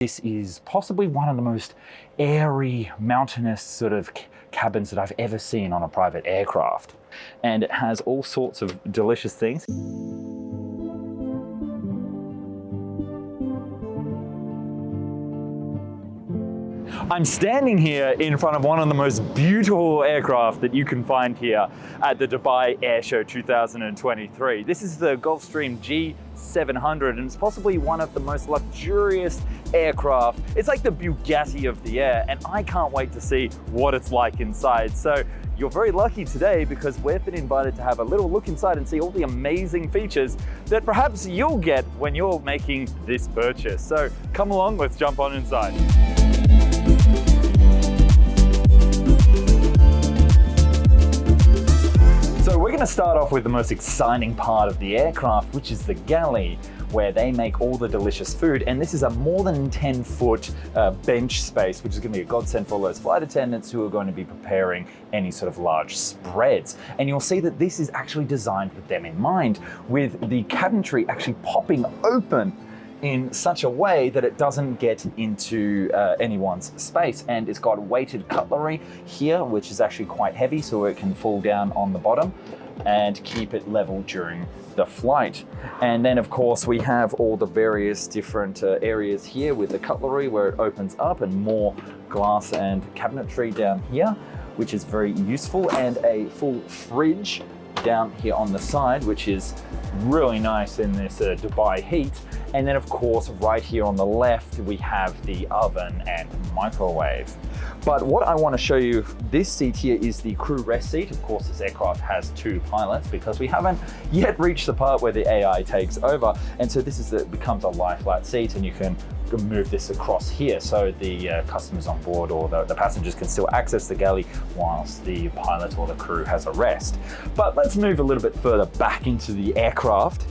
This is possibly one of the most airy, mountainous sort of cabins that I've ever seen on a private aircraft. And it has all sorts of delicious things. I'm standing here in front of one of the most beautiful aircraft that you can find here at the Dubai Airshow 2023. This is the Gulfstream G700, and it's possibly one of the most luxurious aircraft. It's like the Bugatti of the air, and I can't wait to see what it's like inside. So you're very lucky today because we've been invited to have a little look inside and see all the amazing features that perhaps you'll get when you're making this purchase. So come along, let's jump on inside. So we're going to start off with the most exciting part of the aircraft, which is the galley, where they make all the delicious food. And this is a more than 10-foot bench space, which is going to be a godsend for all those flight attendants who are going to be preparing any sort of large spreads. And you'll see that this is actually designed with them in mind, with the cabinetry actually popping open in such a way that it doesn't get into anyone's space. And it's got weighted cutlery here, which is actually quite heavy, so it can fall down on the bottom and keep it level during the flight. And then of course we have all the various different areas here with the cutlery where it opens up, and more glass and cabinetry down here, which is very useful, and a full fridge down here on the side, which is really nice in this Dubai heat. And then of course right here on the left we have the oven and microwave. But what I want to show you, this seat here is the crew rest seat. Of course this aircraft has two pilots because we haven't yet reached the part where the AI takes over, and so this is becomes a lie flat seat, and you can move this across here so the customers on board or the passengers can still access the galley whilst the pilot or the crew has a rest. But let's move a little bit further back into the aircraft,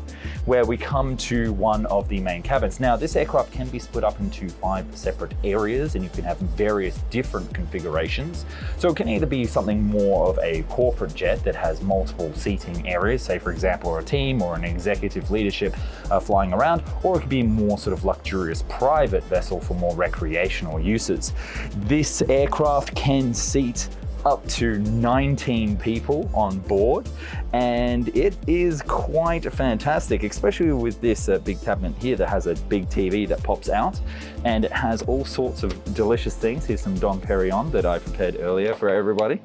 where we come to one of the main cabins. Now this aircraft can be split up into 5 separate areas, and you can have various different configurations. So it can either be something more of a corporate jet that has multiple seating areas, say for example a team or an executive leadership flying around, or it could be more sort of luxurious private vessel for more recreational uses. This aircraft can seat up to 19 people on board, and it is quite fantastic, especially with this big cabinet here that has a big TV that pops out, and it has all sorts of delicious things. Here's some Dom Perignon that I prepared earlier for everybody.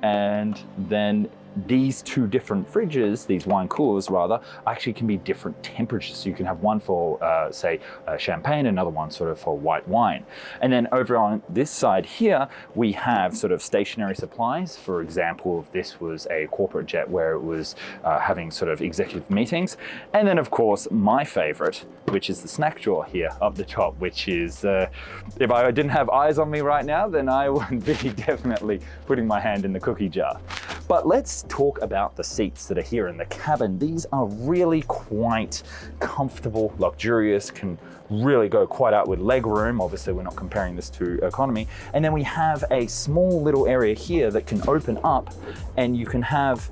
And then these two different fridges, these wine coolers rather, actually can be different temperatures. So you can have one for say champagne, another one sort of for white wine. And then over on this side here, we have sort of stationary supplies. For example, if this was a corporate jet where it was having sort of executive meetings. And then of course, my favorite, which is the snack drawer here up the top, which is, if I didn't have eyes on me right now, then I would be definitely putting my hand in the cookie jar. But let's talk about the seats that are here in the cabin. These are really quite comfortable, luxurious, can really go quite out with leg room. Obviously, we're not comparing this to economy. And then we have a small little area here that can open up, and you can have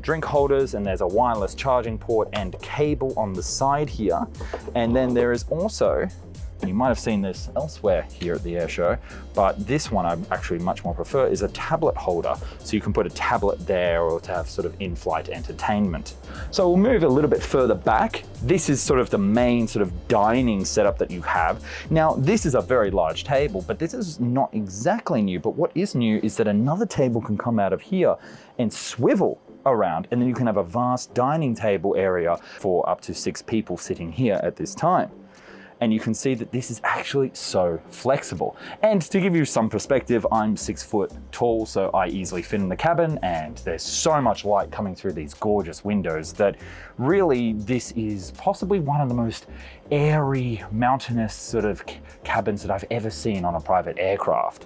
drink holders, and there's a wireless charging port and cable on the side here. And then there is also, you might have seen this elsewhere here at the Airshow, but this one I actually much more prefer, is a tablet holder. So you can put a tablet there, or to have sort of in-flight entertainment. So we'll move a little bit further back. This is sort of the main sort of dining setup that you have. Now, this is a very large table, but this is not exactly new. But what is new is that another table can come out of here and swivel around, and then you can have a vast dining table area for up to 6 people sitting here at this time. And you can see that this is actually so flexible. And to give you some perspective, I'm 6 foot tall, so I easily fit in the cabin, and there's so much light coming through these gorgeous windows that really this is possibly one of the most airy, mountainous sort of cabins that I've ever seen on a private aircraft.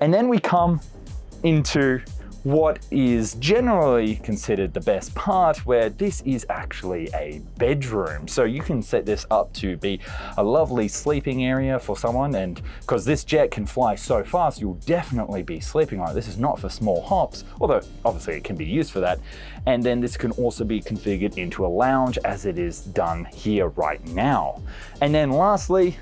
And then we come into what is generally considered the best part, where this is actually a bedroom. So you can set this up to be a lovely sleeping area for someone, and because this jet can fly so fast, you'll definitely be sleeping on it. This is not for small hops, although obviously it can be used for that. And then this can also be configured into a lounge, as it is done here right now. And then lastly,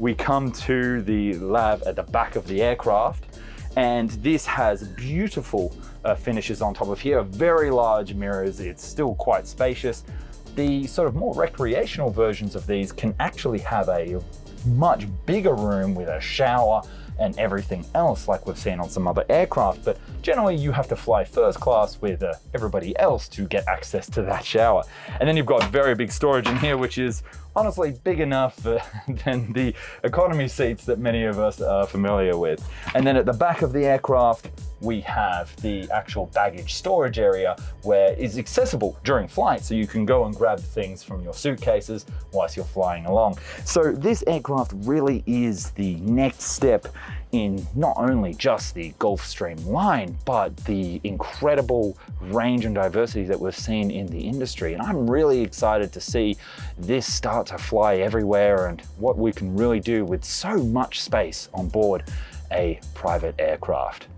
we come to the lab at the back of the aircraft, and this has beautiful finishes on top of here, very large mirrors. It's still quite spacious. The sort of more recreational versions of these can actually have a much bigger room with a shower and everything else like we've seen on some other aircraft, but generally you have to fly first class with everybody else to get access to that shower. And then you've got very big storage in here, which is honestly big enough than the economy seats that many of us are familiar with. And then at the back of the aircraft, we have the actual baggage storage area where it's accessible during flight, so you can go and grab things from your suitcases whilst you're flying along. So this aircraft really is the next step in not only just the Gulfstream line, but the incredible range and diversity that we've seen in the industry. And I'm really excited to see this start to fly everywhere and what we can really do with so much space on board a private aircraft.